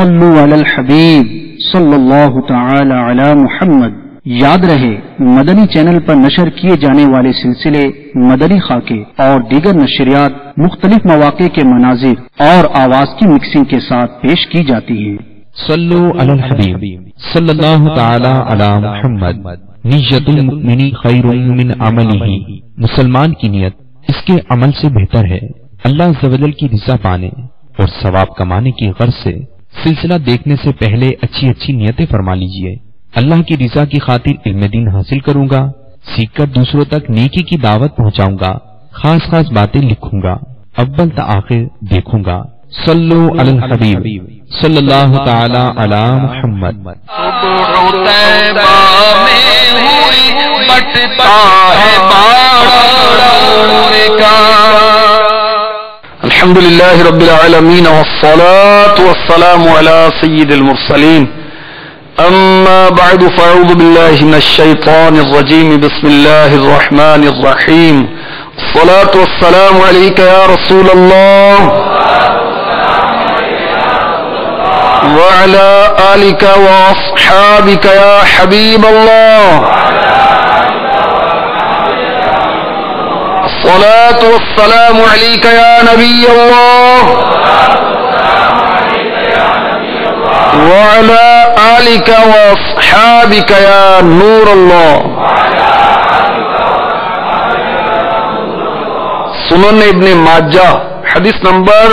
صلو علی الحبیب صلی اللہ تعالی علی محمد۔ یاد رہے مدنی چینل پر نشر کیے جانے والے سلسلے مدنی خاکے اور دیگر نشریات مختلف مواقع کے مناظر اور آواز کی مکسنگ کے ساتھ پیش کی جاتی ہیں۔ صلو علی الحبیب صلی اللہ تعالی علی محمد۔ نیت المؤمن خیر من عملہ، مسلمان کی نیت اس کے عمل سے بہتر ہے۔ اللہ عز و جل کی رضا پانے اور ثواب کمانے کی غرض سے سلسلہ دیکھنے سے پہلے اچھی اچھی نیتیں فرما لیجئے۔ اللہ کی رضا کی خاطر علم دین حاصل کروں گا، سیکھ کر دوسروں تک نیکی کی دعوت پہنچاؤں گا، خاص خاص باتیں لکھوں گا، اول تا آخر دیکھوں گا۔ صلو علی الحبیب صلی اللہ تعالی علی محمد۔ الحمد للہ رب العالمین والصلاة والسلام علی سید المرسلین، اما بعد فاعوذ باللہ من الشیطان الرجیم، بسم اللہ الرحمن الرحیم، الصلاة والسلام علیک یا رسول اللہ وعلى آلك وأصحابك يا حبيب الله، الصلاة والسلام عليك يا نبي الله وعلى آلك وأصحابك يا نور الله۔ سنن ابن ماجہ حدیث نمبر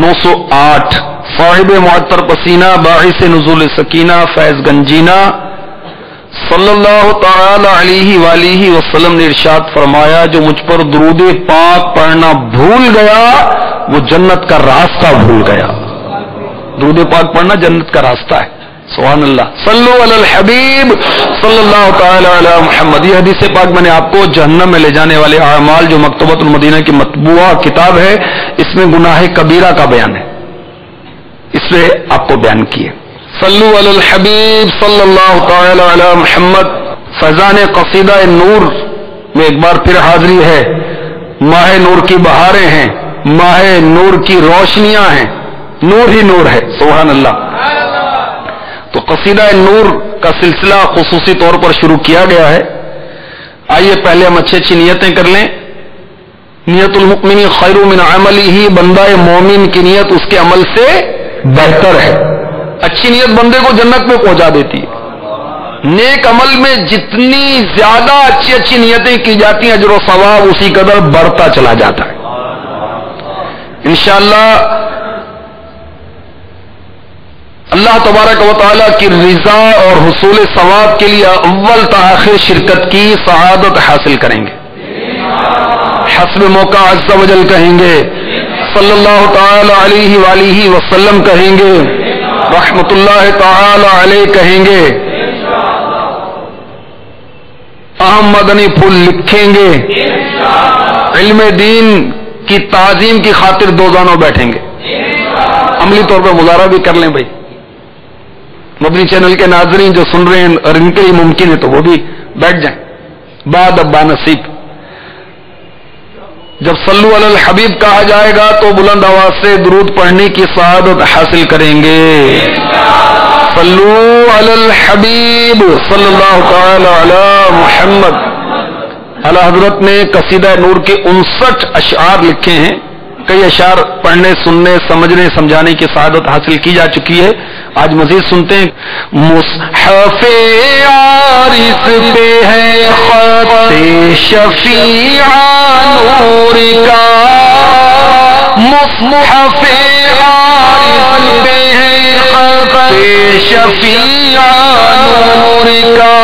908، صاحب معطر پسینہ باعث نزول سکینہ فیض گنجینہ صلی اللہ تعالی علیہ وآلہ وسلم نے ارشاد فرمایا، جو مجھ پر درود پاک پڑھنا بھول گیا وہ جنت کا راستہ بھول گیا۔ درود پاک پڑھنا جنت کا راستہ ہے، سبحان اللہ۔ صلو علی الحبیب صلی اللہ تعالی علی محمد۔ یہ حدیث پاک میں نے آپ کو جہنم میں لے جانے والے اعمال جو مکتبۃ المدینہ کی مطبوعہ کتاب ہے، اس میں گناہ کبیرہ کا بیان ہے، اس میں آپ کو بیان کیے۔ صلو علی الحبیب صلی اللہ تعالی علی محمد۔ فیضان قصیدہ نور میں ایک بار پھر حاضری ہے۔ ماہ نور کی بہاریں ہیں، ماہ نور کی روشنیاں ہیں، نور ہی نور ہے، سبحان اللہ۔ تو قصیدہ نور کا سلسلہ خصوصی طور پر شروع کیا گیا ہے۔ آئیے پہلے ہم اچھی اچھی نیتیں کر لیں۔ نیت المؤمن خیر من عملہ، بندہ مومن کی نیت اس کے عمل سے بہتر ہے۔ اچھی نیت بندے کو جنت میں پہنچا دیتی ہے۔ نیک عمل میں جتنی زیادہ اچھی اچھی نیتیں کی جاتی ہیں، اجر و ثواب اسی قدر بڑھتا چلا جاتا ہے۔ انشاءاللہ اللہ تبارک و تعالیٰ کی رضا اور حصول ثواب کے لیے اول تا آخر شرکت کی سعادت حاصل کریں گے۔ حسب موقع عز و جل کہیں گے، صلی اللہ تعالی علیہ وآلہ وسلم کہیں گے، رحمت اللہ تعالی علیہ کہیں گے، اہم مدنی پھول لکھیں گے، علم دین کی تعظیم کی خاطر دو زانوں بیٹھیں گے۔ عملی طور پر مظاہرہ بھی کر لیں بھائی، مدنی چینل کے ناظرین جو سن رہے ہیں اور ان کے لیے ممکن ہے تو وہ بھی بیٹھ جائیں۔ بعد ابا نصیب جب صلو علی الحبیب کہا جائے گا تو بلند آواز سے درود پڑھنے کی سعادت حاصل کریں گے۔ صلو علی الحبیب صلی اللہ تعالی علی محمد۔ اعلی حضرت نے قصیدہ نور کے 59 اشعار لکھے ہیں۔ کئی اشعار پڑھنے، سننے، سمجھنے، سمجھانے کی سعادت حاصل کی جا چکی ہے، آج مزید سنتے ہیں۔ مصحف عارض پہ ہے خط شفیع نور کا، مصحف عارض پہ ہے خط شفیع نور کا،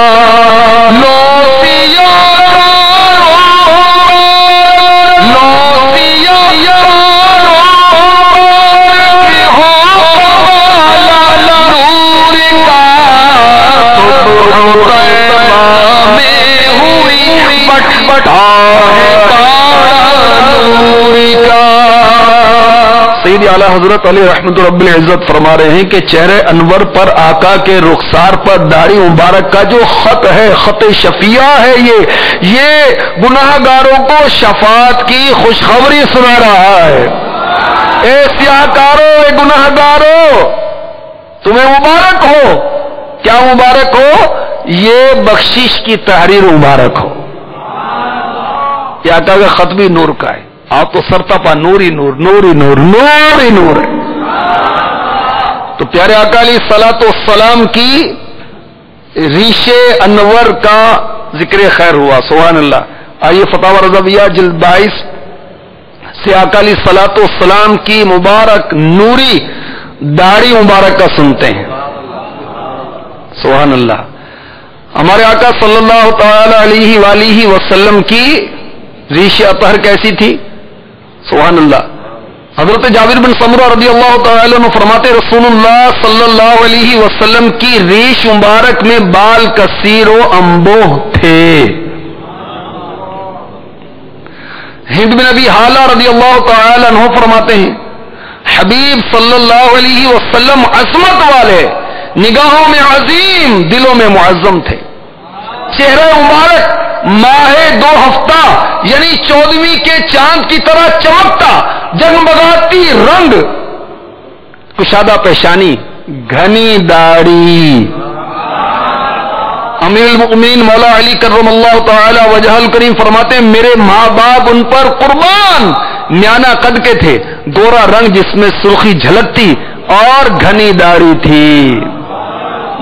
سیدی اعلیٰ حضرت علی رحمت رب العزت فرما رہے ہیں کہ چہرے انور پر آقا کے رخسار پر داڑھی مبارک کا جو خط ہے، خط شفیع ہے، یہ گناہ گاروں کو شفاعت کی خوشخبری سنا رہا ہے۔ اے سیاہ کارو، اے گناہ گارو، تمہیں مبارک ہو. کیا مبارک ہو؟ یہ بخشش کی تحریر مبارک ہو. یہ آقا کا خط بھی نور کا ہے. آپ تو سرتپا نور ہی نور، نور ہی نور، نور ہی نور ہے. تو پیارے آقا علیہ الصلوۃ والسلام کی ریش انور کا ذکر خیر ہوا. سبحان اللہ. آئیے فتاوی رضویہ جلد 22 سے آقا علیہ الصلوۃ والسلام کی مبارک نوری داڑھی مبارک کا سنتے ہیں. سبحان اللہ. ہمارے آقا صلی اللہ تعالی علیہ وآلہ وسلم کی ریش اطہر کیسی تھی؟ سبحان اللہ. حضرت جابر بن سمرہ رضی اللہ تعالی عنہ فرماتے رسول اللہ صلی اللہ علیہ وسلم کی ریش مبارک میں بال کثیر و انبوہ تھے. ہند بن ابی حالہ رضی اللہ تعالی عنہ فرماتے ہیں حبیب صلی اللہ علیہ وسلم عظمت والے، نگاہوں میں عظیم، دلوں میں معظم تھے. چہرہ مبارک ماہ 2 ہفتہ یعنی 14ویں کے چاند کی طرح چمکتا، جگمگاتی رنگ، کشادہ پیشانی، گھنی داڑھی. امیر المؤمنین مولا علی کرم اللہ تعالی وجہ الکریم فرماتے ہیں میرے ماں باپ ان پر قربان. میانہ قد کے تھے، گورا رنگ جس میں سرخی جھلکتی اور گھنی داڑھی تھی.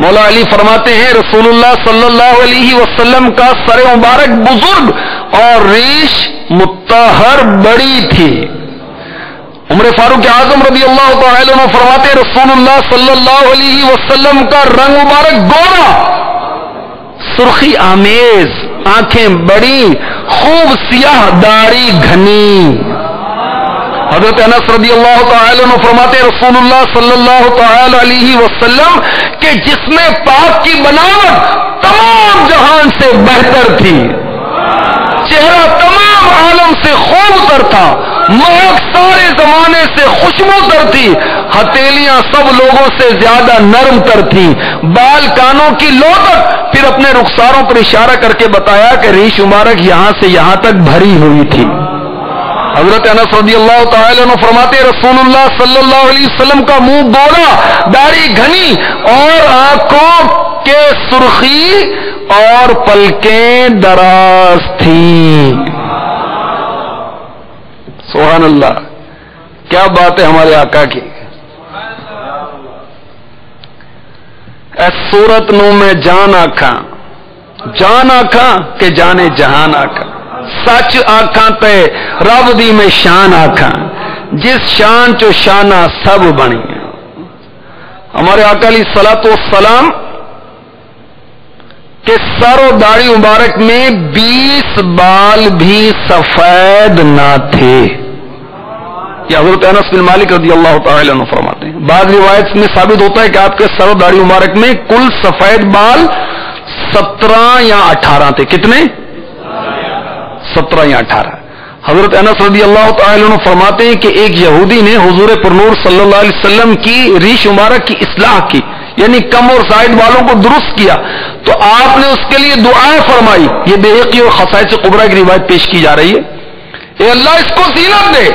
مولا علی فرماتے ہیں رسول اللہ صلی اللہ علیہ وسلم کا سر مبارک بزرگ اور ریش مطہر بڑی تھی. عمر فاروق اعظم رضی اللہ تعالی عنہ فرماتے ہیں رسول اللہ صلی اللہ علیہ وسلم کا رنگ مبارک گورا، سرخی آمیز، آنکھیں بڑی، خوب سیاہ، داڑھی گھنی. حضرت انس رضی اللہ تعالی عنہ فرماتے رسول اللہ صلی اللہ تعالی علیہ وسلم کہ جسم پاک کی بناوٹ تمام جہان سے بہتر تھی، چہرہ تمام عالم سے خوب تر تھا، مہک سارے زمانے سے خوشبو تر تھی، ہتھیلیاں سب لوگوں سے زیادہ نرم تر تھی، بال کانوں کی لوٹک. پھر اپنے رخساروں پر اشارہ کر کے بتایا کہ ریش مبارک یہاں سے یہاں تک بھری ہوئی تھی. حضرت انس رضی اللہ تعالی عنہ فرماتے رسول اللہ صلی اللہ علیہ وسلم کا منہ گورا، داڑھی گھنی اور آنکھوں کے سرخی اور پلکیں دراز تھیں. سبحان اللہ. کیا بات ہے ہمارے آقا کی. اے صورت نو میں جان آکھاں، جان آکھاں کہ جانے جہان آکھاں، سچ آکھاں تے رب دی میں شان آکھاں، جس شان چو شانہ سب بنی. ہمارے آقا علیہ الصلوۃ والسلام کے سر و داڑھی مبارک میں 20 بال بھی سفید نہ تھے. یہ حضرت انس بن مالک رضی اللہ تعالی عنہ فرماتے ہیں. بعض روایت میں ثابت ہوتا ہے کہ آپ کے سر و داڑھی مبارک میں کل سفید بال 17 یا 18 تھے. کتنے؟ 17 یا 18. حضرت انس رضی اللہ تعالی عنہ فرماتے ہیں کہ ایک یہودی نے حضور پرنور صلی اللہ علیہ وسلم کی ریش مبارک کی اصلاح کی، یعنی کم اور سائڈ والوں کو درست کیا، تو آپ نے اس کے لیے دعائیں فرمائی. یہ بیہقی اور خصائص کبریٰ کی روایت پیش کی جا رہی ہے. اے اللہ اس کو زینت دے.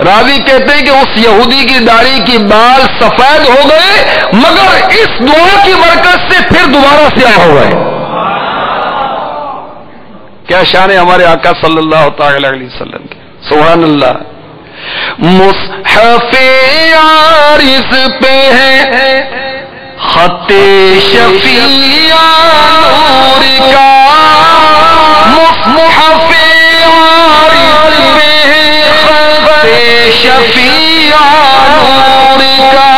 راوی کہتے ہیں کہ اس یہودی کی داڑھی کی بال سفید ہو گئے مگر اس دعا کی برکت سے پھر دوبارہ سیاہ ہو گئے. کیا شان ہے ہمارے آقا صلی اللہ تعالی علیہ وسلم کی. سبحان اللہ. مصحف عارض پہ ہے خط شفیع نور کا، مصحف عارض پہ ہے خط شفیع نور کا،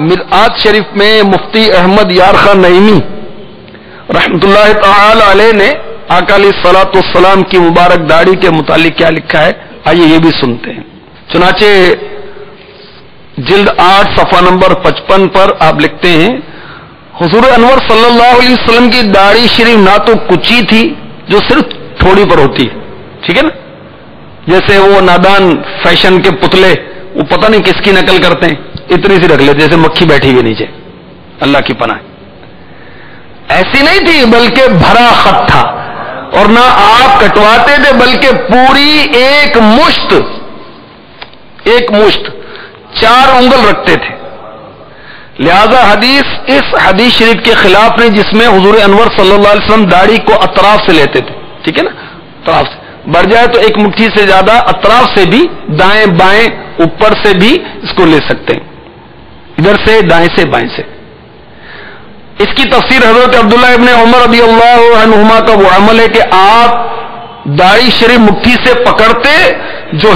مرآت شریف میں مفتی احمد یار خان نعیمی رحمت اللہ تعالی علیہ نے آقا علیہ الصلوۃ والسلام کی مبارک داڑھی کے متعلق کیا لکھا ہے، آئیے یہ بھی سنتے ہیں. چنانچہ جلد 8 صفحہ نمبر 55 پر آپ لکھتے ہیں حضور انور صلی اللہ علیہ وسلم کی داڑھی شریف نہ تو کچی تھی جو صرف تھوڑی پر ہوتی ہے، ٹھیک ہے نا، جیسے وہ نادان فیشن کے پتلے وہ پتہ نہیں کس کی نقل کرتے ہیں، اتنی سی رکھ لیتے جیسے مکھی بیٹھی ہوئی نیچے، اللہ کی پناہ۔ ایسی نہیں تھی بلکہ بھرا خط تھا، اور نہ آپ کٹواتے تھے بلکہ پوری ایک مشت 4 انگل رکھتے تھے۔ لہذا حدیث اس حدیث شریف کے خلاف نہیں جس میں حضور انور صلی اللہ علیہ وسلم داڑھی کو اطراف سے لیتے تھے، ٹھیک ہے نا، اطراف سے بڑھ جائے تو 1 مٹھی سے زیادہ اطراف سے بھی، دائیں بائیں اوپر سے بھی اس کو لے سکتے ہیں، ادھر سے دائیں سے بائیں سے۔ اس کی تفسیر حضرت عبداللہ ابن عمر رضی اللہ عنہما کا وہ عمل ہے کہ آپ داڑھی شریف مٹھی سے پکڑتے، جو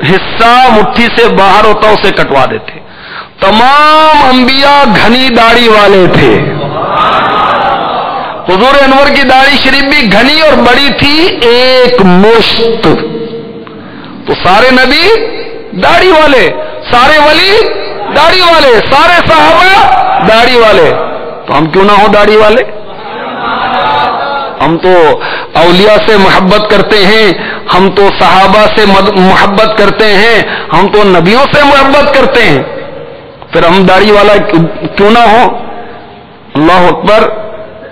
حصہ مٹھی سے باہر ہوتا اسے کٹوا دیتے۔ تمام انبیاء گھنی داڑھی والے تھے، حضور انور کی داڑھی شریف بھی گھنی اور بڑی تھی، 1 مشت۔ تو سارے نبی داڑھی والے، سارے ولی داڑھی والے، سارے صحابہ داڑھی والے، تو ہم کیوں نہ ہو داڑھی والے؟ ہم تو اولیاء سے محبت کرتے ہیں، ہم تو صحابہ سے محبت کرتے ہیں، ہم تو نبیوں سے محبت کرتے ہیں، پھر ہم داڑھی والا کیوں نہ ہو؟ اللہ اکبر۔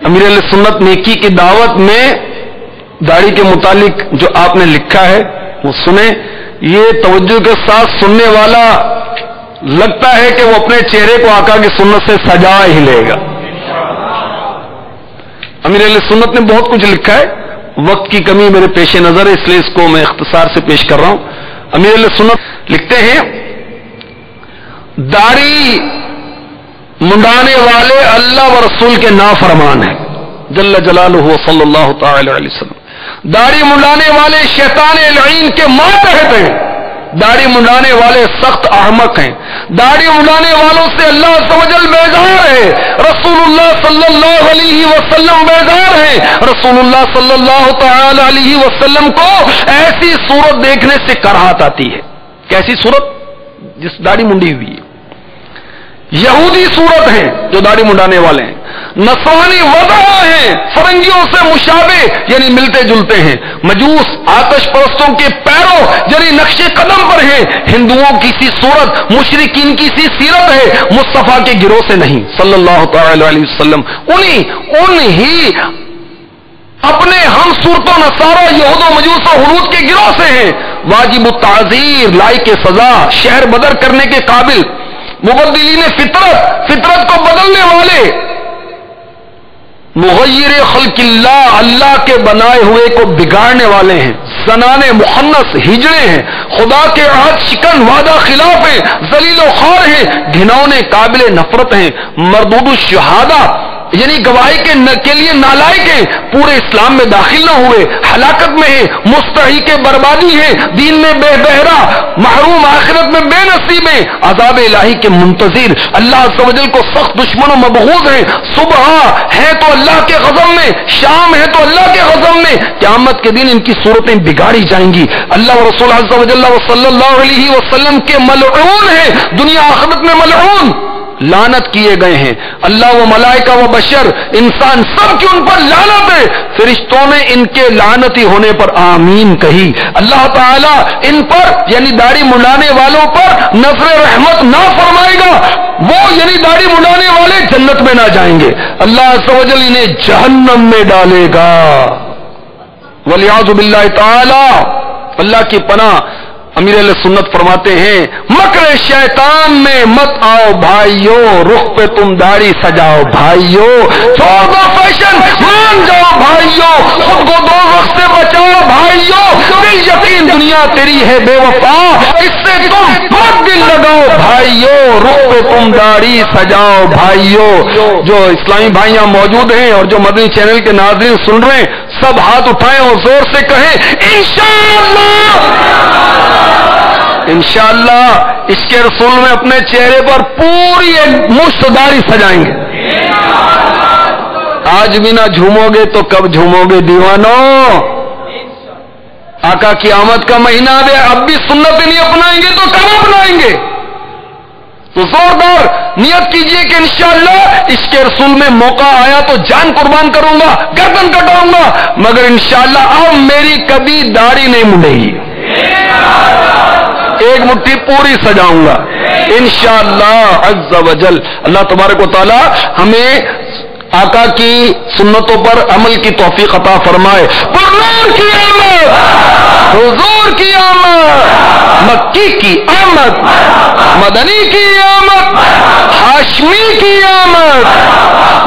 امیر اہل سنت نیکی کی دعوت میں داڑھی کے متعلق جو آپ نے لکھا ہے وہ سنیں، یہ توجہ کے ساتھ سننے والا لگتا ہے کہ وہ اپنے چہرے کو آقا کی سنت سے سجا ہی لے گا۔ امیر اہل سنت نے بہت کچھ لکھا ہے، وقت کی کمی میرے پیش نظر ہے اس لیے اس کو میں اختصار سے پیش کر رہا ہوں۔ امیر اہل سنت لکھتے ہیں داڑھی منڈانے والے اللہ و رسول کے نافرمان ہیں، جل جلالہ صلی اللہ تعالی علیہ وسلم۔ داڑھی منڈانے والے شیطان لعین کے ماتحت ہیں، داڑھی منڈانے والے سخت احمق ہیں، داڑھی منڈانے والوں سے اللہ عز و جل بیزار ہے، رسول اللہ صلی اللہ علیہ وسلم بیزار ہے۔ رسول اللہ صلی اللہ تعالی علیہ وسلم کو ایسی صورت دیکھنے سے کراہت آتی ہے۔ کیسی صورت؟ جس داڑھی منڈی ہوئی ہے۔ یہودی صورت ہیں جو داڑھی منڈانے والے ہیں، نصرانی وضع ہیں، فرنگیوں سے مشابہ یعنی ملتے جلتے ہیں، مجوس آتش پرستوں کے پیروں یعنی نقش قدم پر ہیں، ہندوؤں کی سی صورت، مشرکین کی سی سیرت ہے، مصطفیٰ کے گروہ سے نہیں صلی اللہ تعالی علیہ وسلم، انہی اپنے ہم صورت و نصارہ یہود و مجوس و ہنود کے گروہ سے ہیں۔ واجب التعذیر، لائق سزا، شہر بدر کرنے کے قابل، مبدلین فطرت کو بدلنے والے، مغیر خلق اللہ، اللہ کے بنائے ہوئے کو بگاڑنے والے ہیں، زنانے مخنث ہجڑے ہیں، خدا کے عہد شکن وعدہ خلاف ہیں، ذلیل و خوار ہیں، گھنونے قابل نفرت ہیں، مردود الشہادہ یعنی گواہی کے لیے نالائق ہیں، پورے اسلام میں داخل نہ ہوئے، ہلاکت میں ہیں، مستحق بربادی ہیں، دین میں بے بہرا، محروم، آخرت میں بے نصیب ہیں، عذاب الہی کے منتظر، اللہ عز و جل کو سخت دشمن و مبغوض ہیں، صبح ہے تو اللہ کے غضب میں، شام ہے تو اللہ کے غضب میں، قیامت کے دن ان کی صورتیں بگاڑی جائیں گی۔ اللہ و رسول عز و جل صلی اللہ علیہ وسلم کے ملعون ہیں، دنیا آخرت میں ملعون، لعنت کیے گئے ہیں، اللہ و ملائکہ و بشر انسان سب کی ان پر لعنت ہے، فرشتوں نے ان کے لعنتی ہونے پر آمین کہی، اللہ تعالیٰ ان پر یعنی داڑھی منڈانے والوں پر نظر رحمت نہ فرمائے گا، وہ یعنی داڑھی منڈانے والے جنت میں نہ جائیں گے، اللہ عز و جل انہیں جہنم میں ڈالے گا، والعیاذ باللہ تعالی۔ اللہ کی پناہ۔ امیر علیہ سنت فرماتے ہیں مکر شیطان میں مت آؤ بھائیو، رخ پہ تم داڑھی سجاؤ بھائیو، چھوڑ دو فیشن، مان جاؤ بھائیو، خود کو دوزخ سے بچاؤ بھائیو، دل یقین دنیا تیری ہے بے وفا، اس سے تم مت دل لگاؤ بھائیو، رخ پہ تم داڑھی سجاؤ بھائیو۔ جو اسلامی بھائیاں موجود ہیں اور جو مدنی چینل کے ناظرین سن رہے ہیں، سب ہاتھ اٹھائیں اور زور سے کہیں انشاءاللہ اس کے رسول میں اپنے چہرے پر پوری ایک مشت داڑھی سجائیں گے۔ آج بھی نہ جھومو گے تو کب جھومو گے دیوانوں؟ آقا کی آمد کا مہینہ ہے، اب بھی سنت نہیں اپنائیں گے تو کب اپنائیں گے؟ تو زوردار نیت کیجئے کہ انشاءاللہ اس کے رسول میں موقع آیا تو جان قربان کروں گا، گردن کٹاؤں گا، مگر انشاءاللہ اب میری کبھی داڑھی نہیں مڑے گی۔ ایک مٹھی پوری سجاؤں گا انشاءاللہ عز و جل. اللہ تبارک و تعالی ہمیں آقا کی سنتوں پر عمل کی توفیق عطا فرمائے. حضور کی آمد، حضور کی آمد، مکی کی آمد، مدنی کی آمد، ہاشمی کی آمد.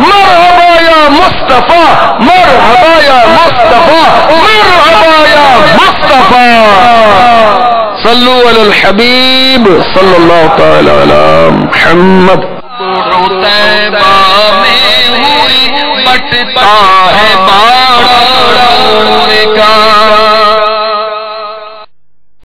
مرحبا یا مصطفیٰ، مرحبا یا مصطفیٰ، مرحبا یا مصطفیٰ. صلو علی الحبیب صلی اللہ تعالی علی محمد. بٹتا ہے باڑ کا